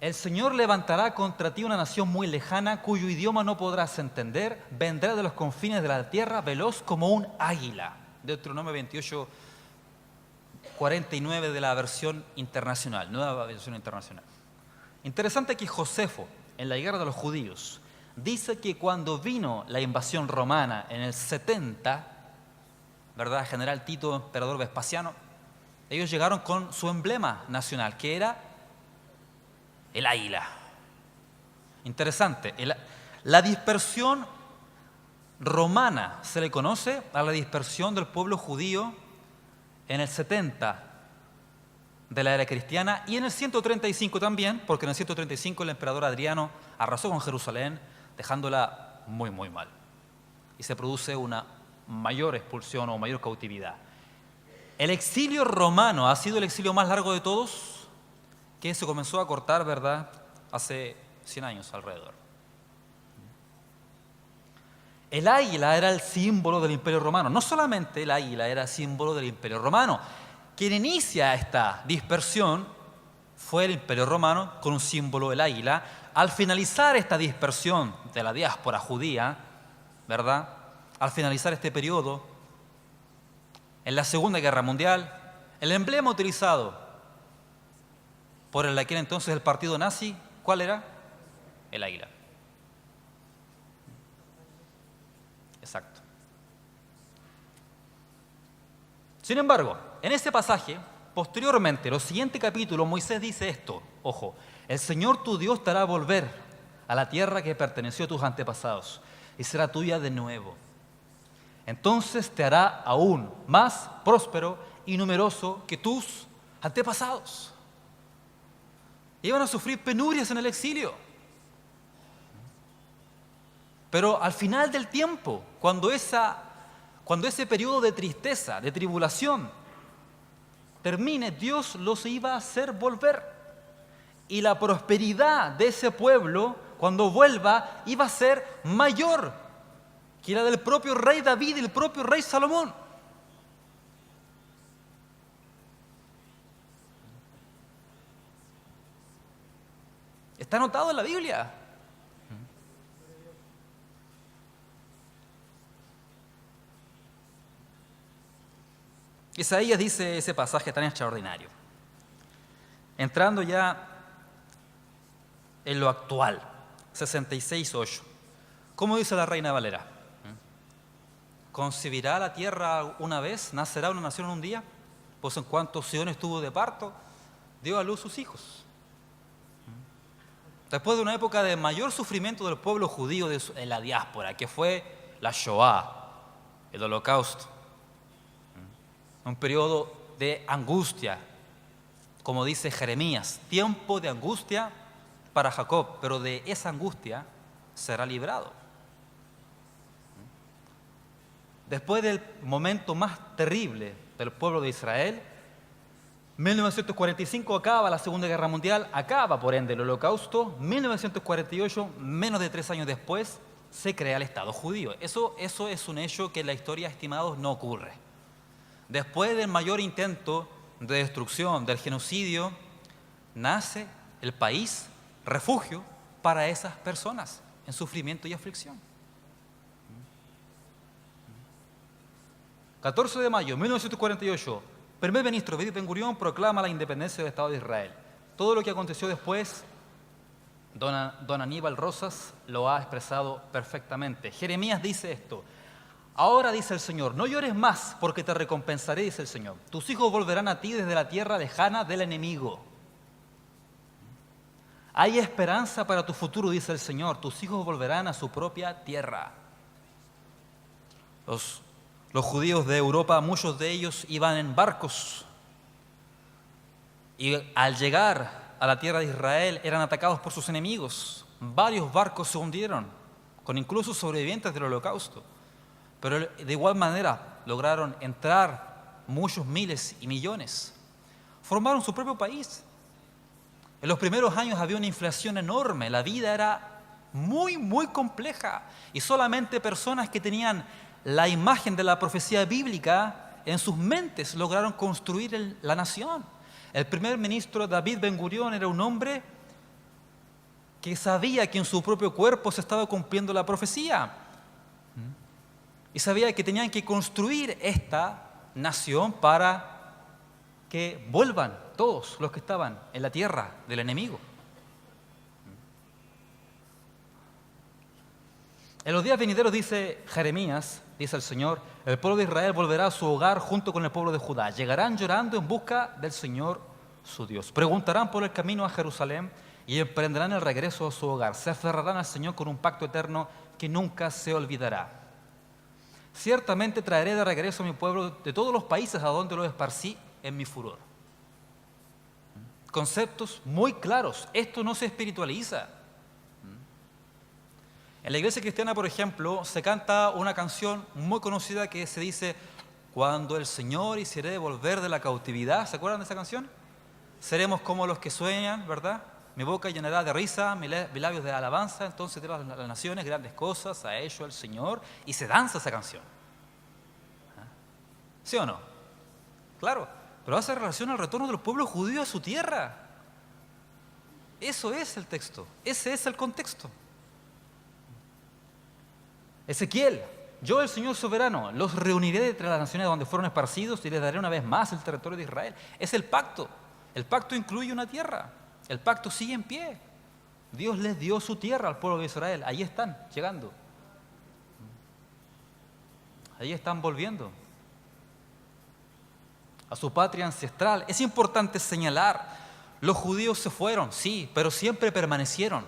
[SPEAKER 1] el Señor levantará contra ti una nación muy lejana, cuyo idioma no podrás entender, vendrá de los confines de la tierra, veloz como un águila. Deuteronomio 28, 49 de la versión internacional, nueva versión internacional. Interesante que Josefo, en la guerra de los judíos, dice que cuando vino la invasión romana en el 70, ¿verdad? General Tito, emperador Vespasiano, ellos llegaron con su emblema nacional, que era el águila. Interesante, la dispersión romana se le conoce a la dispersión del pueblo judío en el 70 de la era cristiana y en el 135 también, porque en el 135 el emperador Adriano arrasó con Jerusalén, dejándola muy, muy mal. Y se produce una mayor expulsión o mayor cautividad. El exilio romano ha sido el exilio más largo de todos, que se comenzó a cortar, ¿verdad?, hace 100 años alrededor. El águila era el símbolo del Imperio Romano. No solamente el águila era símbolo del Imperio Romano. Quien inicia esta dispersión fue el Imperio Romano con un símbolo del águila. Al finalizar esta dispersión de la diáspora judía, ¿verdad?, al finalizar este periodo, en la Segunda Guerra Mundial, el emblema utilizado por aquel entonces el partido nazi, ¿cuál era? El águila. Exacto. Sin embargo, en este pasaje, posteriormente, en los siguientes capítulos, Moisés dice esto, ojo, el Señor tu Dios te hará volver a la tierra que perteneció a tus antepasados y será tuya de nuevo. Entonces te hará aún más próspero y numeroso que tus antepasados. Iban a sufrir penurias en el exilio. Pero al final del tiempo, cuando ese periodo de tristeza, de tribulación, termine, Dios los iba a hacer volver. Y la prosperidad de ese pueblo, cuando vuelva, iba a ser mayor que la del propio rey David y el propio rey Salomón. Está anotado en la Biblia. Isaías dice ese pasaje tan extraordinario. Entrando ya en lo actual, 66:8. ¿Cómo dice la Reina Valera? ¿Concebirá la tierra una vez? ¿Nacerá una nación un día? Pues en cuanto Sión estuvo de parto, dio a luz sus hijos. Después de una época de mayor sufrimiento del pueblo judío en la diáspora, que fue la Shoah, el Holocausto, un periodo de angustia, como dice Jeremías, tiempo de angustia para Jacob, pero de esa angustia será librado. Después del momento más terrible del pueblo de Israel, 1945 acaba la Segunda Guerra Mundial, acaba por ende el Holocausto, 1948, menos de 3 años después, se crea el Estado judío. Eso es un hecho que en la historia, estimados, no ocurre. Después del mayor intento de destrucción, del genocidio, nace el país, refugio para esas personas en sufrimiento y aflicción. 14 de mayo de 1948, primer ministro David Ben-Gurión proclama la independencia del Estado de Israel. Todo lo que aconteció después, don Aníbal Rosas lo ha expresado perfectamente. Jeremías dice esto: ahora dice el Señor, no llores más porque te recompensaré, dice el Señor. Tus hijos volverán a ti desde la tierra lejana del enemigo. Hay esperanza para tu futuro, dice el Señor. Tus hijos volverán a su propia tierra. Los judíos de Europa, muchos de ellos iban en barcos y al llegar a la tierra de Israel eran atacados por sus enemigos. Varios barcos se hundieron, con incluso sobrevivientes del Holocausto. Pero de igual manera lograron entrar muchos miles y millones. Formaron su propio país. En los primeros años había una inflación enorme, la vida era muy, muy compleja y solamente personas que tenían la imagen de la profecía bíblica en sus mentes lograron construir la nación. El primer ministro David Ben-Gurión era un hombre que sabía que en su propio cuerpo se estaba cumpliendo la profecía y sabía que tenían que construir esta nación para que vuelvan todos los que estaban en la tierra del enemigo. En los días venideros, dice Jeremías, dice el Señor, el pueblo de Israel volverá a su hogar junto con el pueblo de Judá. Llegarán llorando en busca del Señor su Dios. Preguntarán por el camino a Jerusalén y emprenderán el regreso a su hogar. Se aferrarán al Señor con un pacto eterno que nunca se olvidará. Ciertamente traeré de regreso a mi pueblo de todos los países a donde lo esparcí en mi furor. Conceptos muy claros. Esto no se espiritualiza. En la iglesia cristiana, por ejemplo, se canta una canción muy conocida que se dice: cuando el Señor hiciere volver de la cautividad. ¿Se acuerdan de esa canción? Seremos como los que sueñan, ¿verdad? Mi boca llenará de risa, mis labios de alabanza. Entonces dirá a las naciones grandes cosas, a ello el Señor. Y se danza esa canción. ¿Sí o no? Claro, pero hace relación al retorno del pueblo judío a su tierra. Eso es el texto, ese es el contexto. Ezequiel: yo, el Señor soberano, los reuniré de entre las naciones donde fueron esparcidos y les daré una vez más el territorio de Israel. Es el pacto. El pacto incluye una tierra. El pacto sigue en pie. Dios les dio su tierra al pueblo de Israel. Ahí están, llegando. Ahí están volviendo a su patria ancestral. Es importante señalar, los judíos se fueron, sí, pero siempre permanecieron.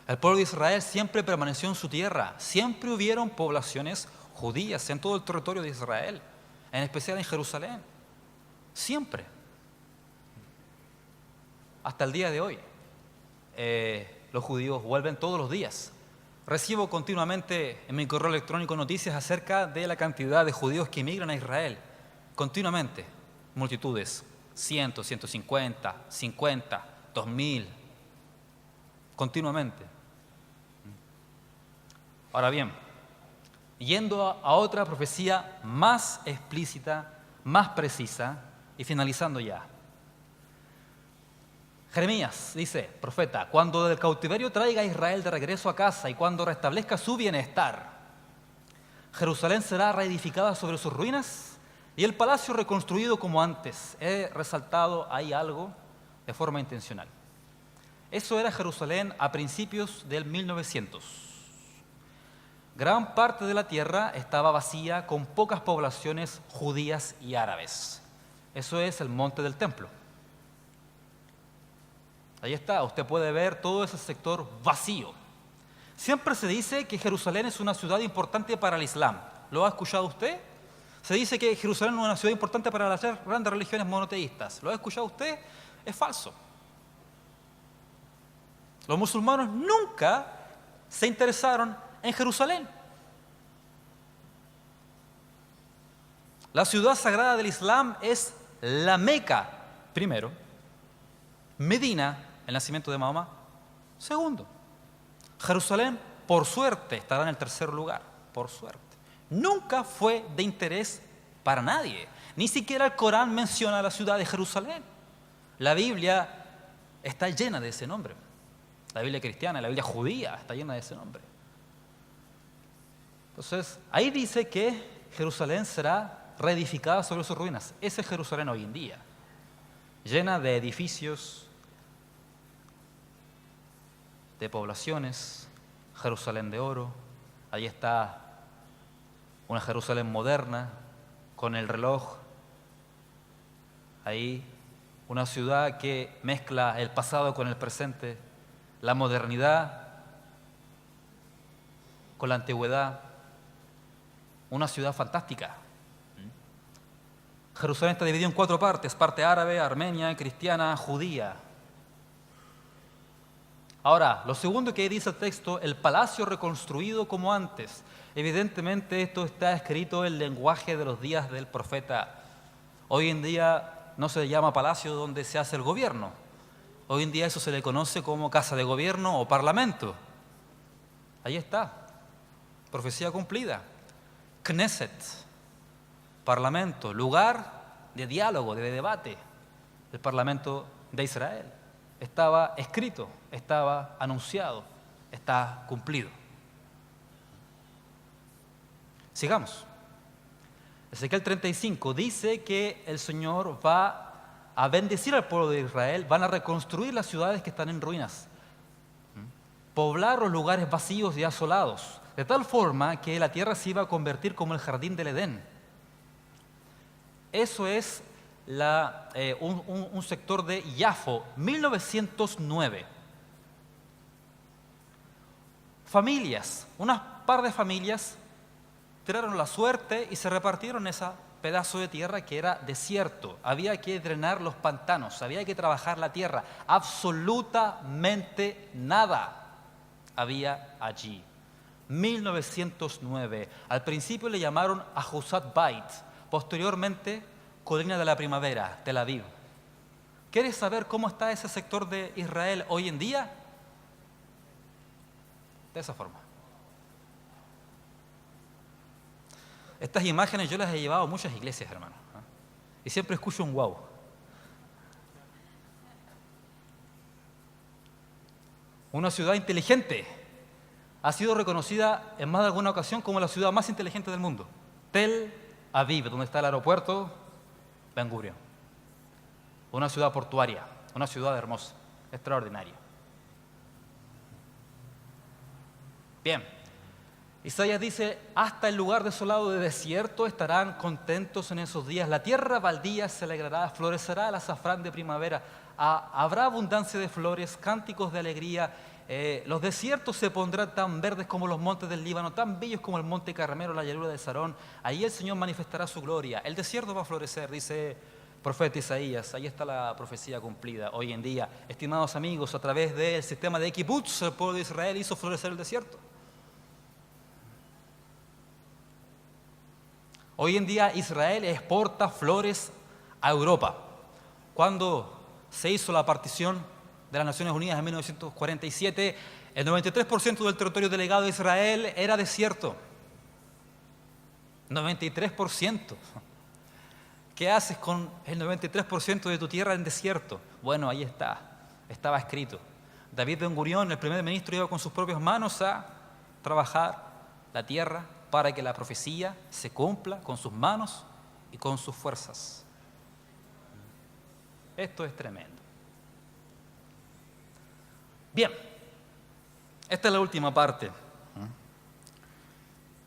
[SPEAKER 1] El pueblo de Israel siempre permaneció en su tierra. Siempre hubieron poblaciones judías en todo el territorio de Israel, en especial en Jerusalén. Siempre. Hasta el día de hoy. Los judíos vuelven todos los días. Recibo continuamente en mi correo electrónico noticias acerca de la cantidad de judíos que emigran a Israel. Continuamente. Multitudes. 100, 150, 50, 2000. Continuamente. Ahora bien, yendo a otra profecía más explícita, más precisa, y finalizando ya. Jeremías dice, profeta: cuando del cautiverio traiga a Israel de regreso a casa y cuando restablezca su bienestar, Jerusalén será reedificada sobre sus ruinas y el palacio reconstruido como antes. He resaltado ahí algo de forma intencional. Eso era Jerusalén a principios del 1900. Gran parte de la tierra estaba vacía, con pocas poblaciones judías y árabes. Eso es el monte del templo. Ahí está, usted puede ver todo ese sector vacío. Siempre se dice que Jerusalén es una ciudad importante para el Islam. ¿Lo ha escuchado usted? Se dice que Jerusalén es una ciudad importante para las grandes religiones monoteístas. ¿Lo ha escuchado usted? Es falso. Los musulmanes nunca se interesaron en Jerusalén. La ciudad sagrada del Islam es la Meca, primero. Medina, el nacimiento de Mahoma, segundo. Jerusalén, por suerte, estará en el tercer lugar, por suerte. Nunca fue de interés para nadie. Ni siquiera el Corán menciona la ciudad de Jerusalén. La Biblia está llena de ese nombre. La Biblia cristiana, la Biblia judía está llena de ese nombre. Entonces, ahí dice que Jerusalén será reedificada sobre sus ruinas. Ese es Jerusalén hoy en día, llena de edificios, de poblaciones, Jerusalén de oro. Ahí está una Jerusalén moderna, con el reloj. Ahí una ciudad que mezcla el pasado con el presente, la modernidad con la antigüedad. Una ciudad fantástica. Jerusalén está dividido en 4 partes: parte árabe, armenia, cristiana, judía. Ahora, lo segundo que dice el texto: el palacio reconstruido como antes. Evidentemente esto está escrito en el lenguaje de los días del profeta. Hoy en día no se llama palacio donde se hace el gobierno. Hoy en día eso se le conoce como casa de gobierno o parlamento. Ahí está, profecía cumplida. Knesset, parlamento, lugar de diálogo, de debate. El parlamento de Israel. Estaba escrito, estaba anunciado, está cumplido. Sigamos. Ezequiel 35 dice que el Señor va a bendecir al pueblo de Israel, van a reconstruir las ciudades que están en ruinas, poblar los lugares vacíos y asolados, de tal forma que la tierra se iba a convertir como el jardín del Edén. Eso es un sector de Yafo, 1909. Familias, unas par de familias, tiraron la suerte y se repartieron ese pedazo de tierra que era desierto. Había que drenar los pantanos, había que trabajar la tierra. Absolutamente nada había allí. 1909. Al principio le llamaron Ahuzat Bait, posteriormente Colina de la Primavera, Tel Aviv. ¿Quieres saber cómo está ese sector de Israel hoy en día? De esa forma. Estas imágenes yo las he llevado a muchas iglesias, hermano. Y siempre escucho un wow. Una ciudad inteligente ha sido reconocida en más de alguna ocasión como la ciudad más inteligente del mundo. Tel Aviv, donde está el aeropuerto Ben Gurion. Una ciudad portuaria, una ciudad hermosa, extraordinaria. Bien, Isaías dice, hasta el lugar desolado de desierto estarán contentos en esos días. La tierra baldía se alegrará, florecerá el azafrán de primavera. Habrá abundancia de flores, cánticos de alegría. Los desiertos se pondrán tan verdes como los montes del Líbano, tan bellos como el monte Carmelo, la llanura de Sarón. Ahí el Señor manifestará su gloria. El desierto va a florecer, dice el profeta Isaías. Ahí está la profecía cumplida hoy en día. Estimados amigos, a través del sistema de Kibbutz, el pueblo de Israel hizo florecer el desierto. Hoy en día Israel exporta flores a Europa. Cuando se hizo la partición de las Naciones Unidas en 1947, el 93% del territorio delegado de Israel era desierto. 93%. ¿Qué haces con el 93% de tu tierra en desierto? Bueno, ahí está, estaba escrito. David Ben Gurion, el primer ministro, iba con sus propias manos a trabajar la tierra para que la profecía se cumpla con sus manos y con sus fuerzas. Esto es tremendo. Bien, esta es la última parte.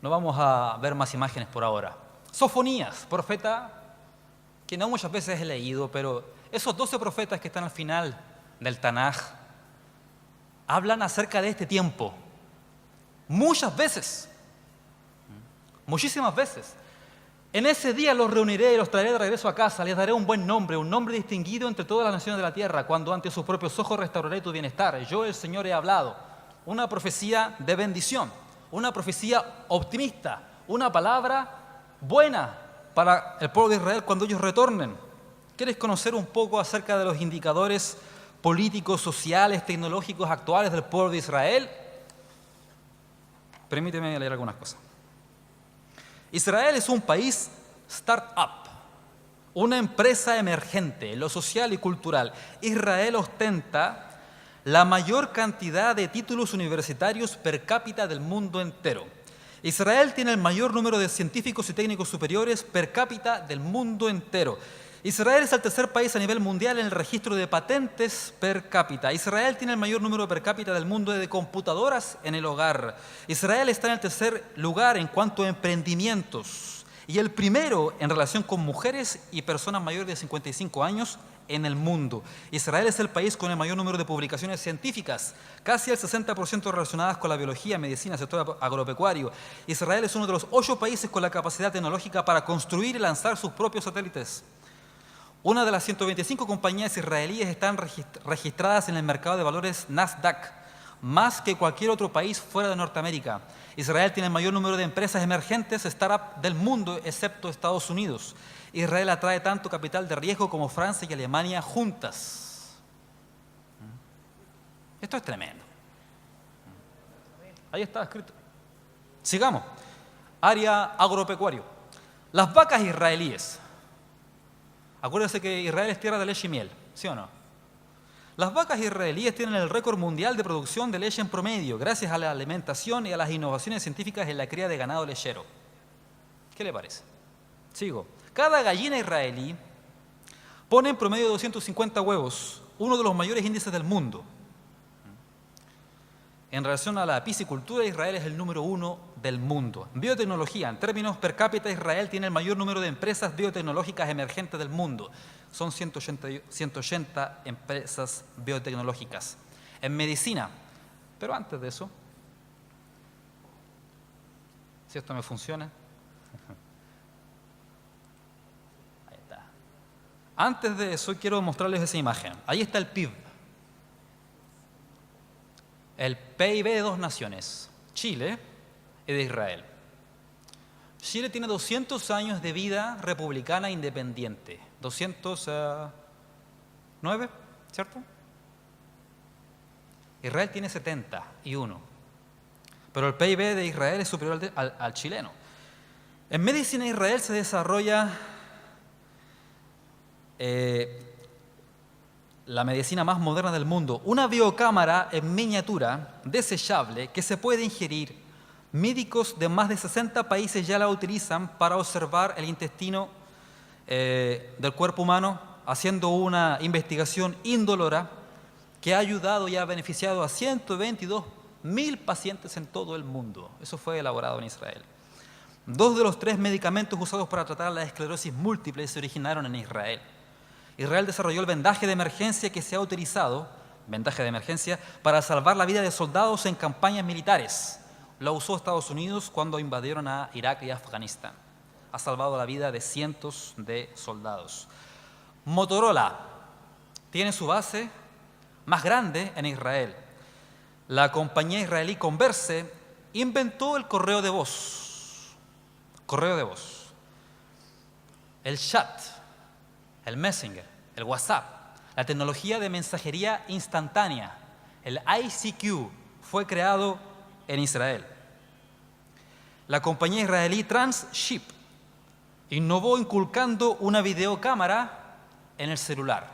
[SPEAKER 1] No vamos a ver más imágenes por ahora. Sofonías, profeta que no muchas veces he leído, pero esos 12 profetas que están al final del Tanaj hablan acerca de este tiempo. Muchas veces. Muchísimas veces. En ese día los reuniré y los traeré de regreso a casa, les daré un buen nombre, un nombre distinguido entre todas las naciones de la tierra, cuando ante sus propios ojos restauraré tu bienestar. Yo, el Señor, he hablado. Una profecía de bendición, una profecía optimista, una palabra buena para el pueblo de Israel cuando ellos retornen. ¿Quieres conocer un poco acerca de los indicadores políticos, sociales, tecnológicos actuales del pueblo de Israel? Permíteme leer algunas cosas. Israel es un país start-up, una empresa emergente en lo social y cultural. Israel ostenta la mayor cantidad de títulos universitarios per cápita del mundo entero. Israel tiene el mayor número de científicos y técnicos superiores per cápita del mundo entero. Israel es el tercer país a nivel mundial en el registro de patentes per cápita. Israel tiene el mayor número per cápita del mundo de computadoras en el hogar. Israel está en el tercer lugar en cuanto a emprendimientos y el primero en relación con mujeres y personas mayores de 55 años en el mundo. Israel es el país con el mayor número de publicaciones científicas, casi el 60% relacionadas con la biología, medicina, sector agropecuario. Israel es uno de los 8 países con la capacidad tecnológica para construir y lanzar sus propios satélites. Una de las 125 compañías israelíes están registradas en el mercado de valores Nasdaq, más que cualquier otro país fuera de Norteamérica. Israel tiene el mayor número de empresas emergentes, startup del mundo, excepto Estados Unidos. Israel atrae tanto capital de riesgo como Francia y Alemania juntas. Esto es tremendo. Ahí está escrito. Sigamos. Área agropecuario. Las vacas israelíes. Acuérdense que Israel es tierra de leche y miel, ¿sí o no? Las vacas israelíes tienen el récord mundial de producción de leche en promedio, gracias a la alimentación y a las innovaciones científicas en la cría de ganado lechero. ¿Qué le parece? Sigo. Cada gallina israelí pone en promedio 250 huevos, uno de los mayores índices del mundo. En relación a la piscicultura, Israel es el número 1 del mundo. En biotecnología, en términos per cápita, Israel tiene el mayor número de empresas biotecnológicas emergentes del mundo. Son 180 empresas biotecnológicas. En medicina, pero antes de eso, si esto me funciona. Ahí está. Antes de eso, quiero mostrarles esa imagen. Ahí está el PIB. El PIB de dos naciones, Chile y de Israel. Chile tiene 200 años de vida republicana independiente. 209, ¿cierto? Israel tiene 71. Pero el PIB de Israel es superior al chileno. En medicina, Israel se desarrolla la medicina más moderna del mundo, una biocámara en miniatura, desechable, que se puede ingerir. Médicos de más de 60 países ya la utilizan para observar el intestino del cuerpo humano, haciendo una investigación indolora que ha ayudado y ha beneficiado a 122.000 pacientes en todo el mundo. Eso fue elaborado en Israel. 2 de los 3 medicamentos usados para tratar la esclerosis múltiple se originaron en Israel. Israel desarrolló el vendaje de emergencia que se ha utilizado, vendaje de emergencia, para salvar la vida de soldados en campañas militares. Lo usó Estados Unidos cuando invadieron a Irak y Afganistán. Ha salvado la vida de cientos de soldados. Motorola tiene su base más grande en Israel. La compañía israelí Converse inventó el correo de voz. Correo de voz. El chat. El Messenger, el WhatsApp, la tecnología de mensajería instantánea, el ICQ, fue creado en Israel. La compañía israelí Transship innovó inculcando una videocámara en el celular.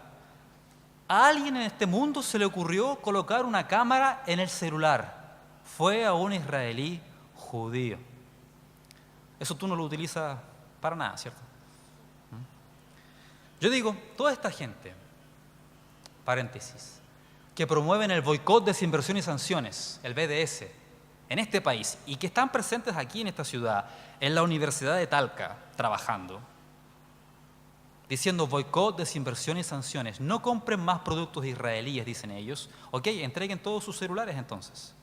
[SPEAKER 1] ¿A alguien en este mundo se le ocurrió colocar una cámara en el celular? Fue a un israelí judío. Eso tú no lo utilizas para nada, ¿cierto? Yo digo, toda esta gente, paréntesis, que promueven el boicot, desinversión y sanciones, el BDS, en este país, y que están presentes aquí en esta ciudad, en la Universidad de Talca, trabajando, diciendo boicot, desinversión y sanciones, no compren más productos israelíes, dicen ellos, ok, entreguen todos sus celulares entonces,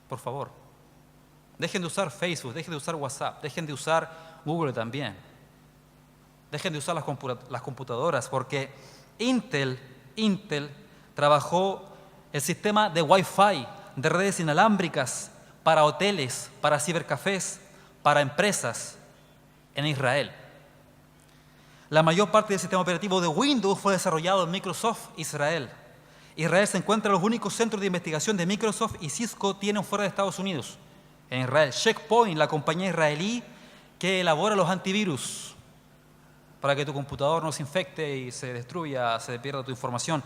[SPEAKER 1] por favor, dejen de usar Facebook, dejen de usar WhatsApp, dejen de usar Google también. Dejen de usar las computadoras, porque Intel trabajó el sistema de Wi-Fi, de redes inalámbricas para hoteles, para cibercafés, para empresas en Israel. La mayor parte del sistema operativo de Windows fue desarrollado en Microsoft Israel. Israel se encuentra en los únicos centros de investigación de Microsoft y Cisco tienen fuera de Estados Unidos. En Israel, Checkpoint, la compañía israelí que elabora los antivirus, para que tu computador no se infecte y se destruya, se pierda tu información.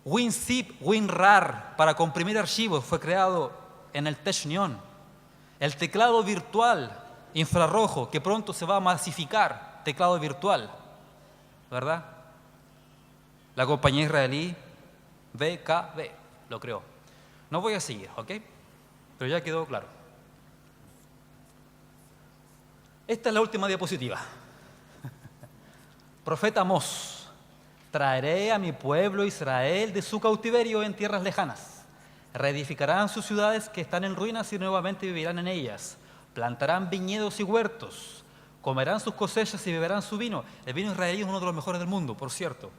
[SPEAKER 1] WinZip, WinRAR, para comprimir archivos, fue creado en el Technion. El teclado virtual infrarrojo, que pronto se va a masificar, teclado virtual, ¿verdad? La compañía israelí BKB lo creó. No voy a seguir, ¿ok? Pero ya quedó claro. Esta es la última diapositiva. Profeta Amós, traeré a mi pueblo Israel de su cautiverio en tierras lejanas. Reedificarán sus ciudades que están en ruinas y nuevamente vivirán en ellas. Plantarán viñedos y huertos, comerán sus cosechas y beberán su vino. El vino israelí es uno de los mejores del mundo, por cierto.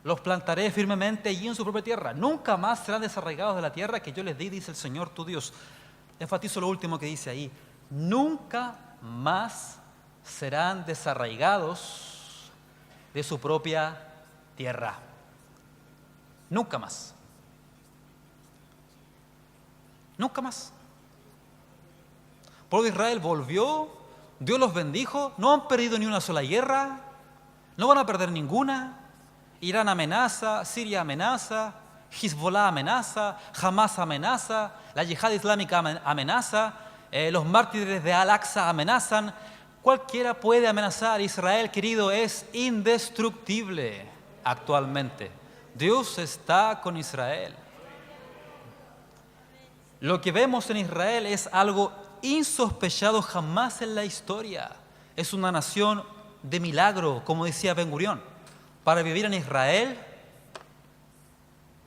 [SPEAKER 1] Los plantaré firmemente allí en su propia tierra. Nunca más serán desarraigados de la tierra que yo les di, dice el Señor tu Dios. Enfatizo lo último que dice ahí. Nunca más serán desarraigados de su propia tierra. Nunca más. Nunca más. El pueblo de Israel volvió, Dios los bendijo, no han perdido ni una sola guerra, no van a perder ninguna. Irán amenaza, Siria amenaza, Hezbollah amenaza, Hamas amenaza, la yihad islámica amenaza, los mártires de Al-Aqsa amenazan, Cualquiera puede amenazar. Israel, querido, es indestructible actualmente. Dios está con Israel. Lo que vemos en Israel es algo insospechado jamás en la historia. Es una nación de milagro, como decía Ben Gurión. Para vivir en Israel,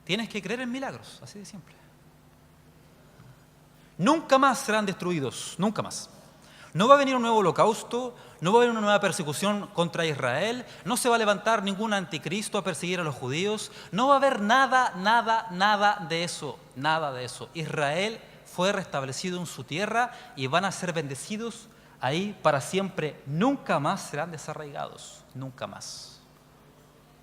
[SPEAKER 1] tienes que creer en milagros, así de simple. Nunca más serán destruidos, nunca más. No va a venir un nuevo holocausto, no va a haber una nueva persecución contra Israel, no se va a levantar ningún anticristo a perseguir a los judíos, no va a haber nada de eso, nada de eso. Israel fue restablecido en su tierra y van a ser bendecidos ahí para siempre. Nunca más serán desarraigados, nunca más,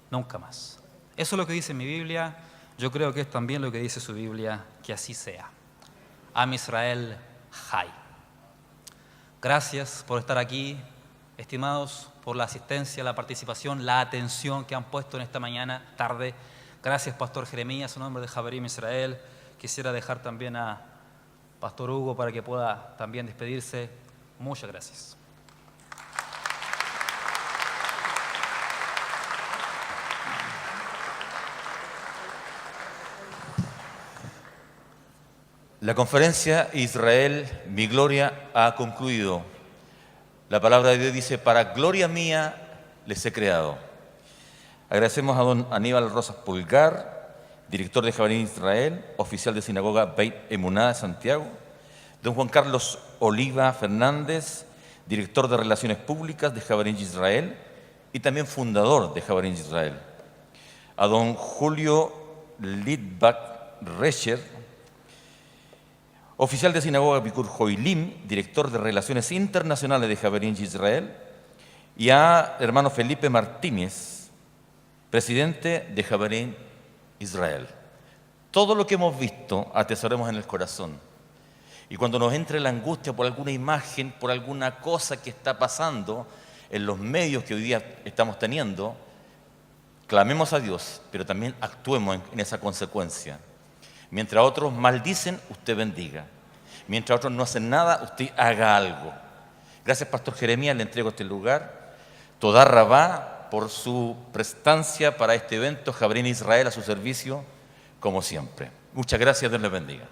[SPEAKER 1] nunca más. Eso es lo que dice mi Biblia, yo creo que es también lo que dice su Biblia, que así sea. Am Israel Jai. Gracias por estar aquí, estimados, por la asistencia, la participación, la atención que han puesto en esta mañana, tarde. Gracias, Pastor Jeremías, en nombre de Javerim Israel. Quisiera dejar también a Pastor Hugo para que pueda también despedirse. Muchas gracias.
[SPEAKER 2] La conferencia Israel, mi gloria, ha concluido. La palabra de Dios dice, para gloria mía les he creado. Agradecemos a don Aníbal Rosas Pulgar, director de Javerim Israel, oficial de Sinagoga Beit Emuná de Santiago. Don Juan Carlos Oliva Fernández, director de Relaciones Públicas de Javerim Israel y también fundador de Javerim Israel. A don Julio Lidbach Recher, oficial de Sinagoga Bikur Joilim, director de Relaciones Internacionales de Javerim Israel, y a hermano Felipe Martínez, presidente de Javerim Israel. Todo lo que hemos visto atesoremos en el corazón. Y cuando nos entre la angustia por alguna imagen, por alguna cosa que está pasando en los medios que hoy día estamos teniendo, clamemos a Dios, pero también actuemos en esa consecuencia. Mientras otros maldicen, usted bendiga. Mientras otros no hacen nada, usted haga algo. Gracias, Pastor Jeremías, le entrego este lugar. Toda Rabá por su prestancia para este evento, Javerim Israel a su servicio, como siempre. Muchas gracias, Dios les bendiga.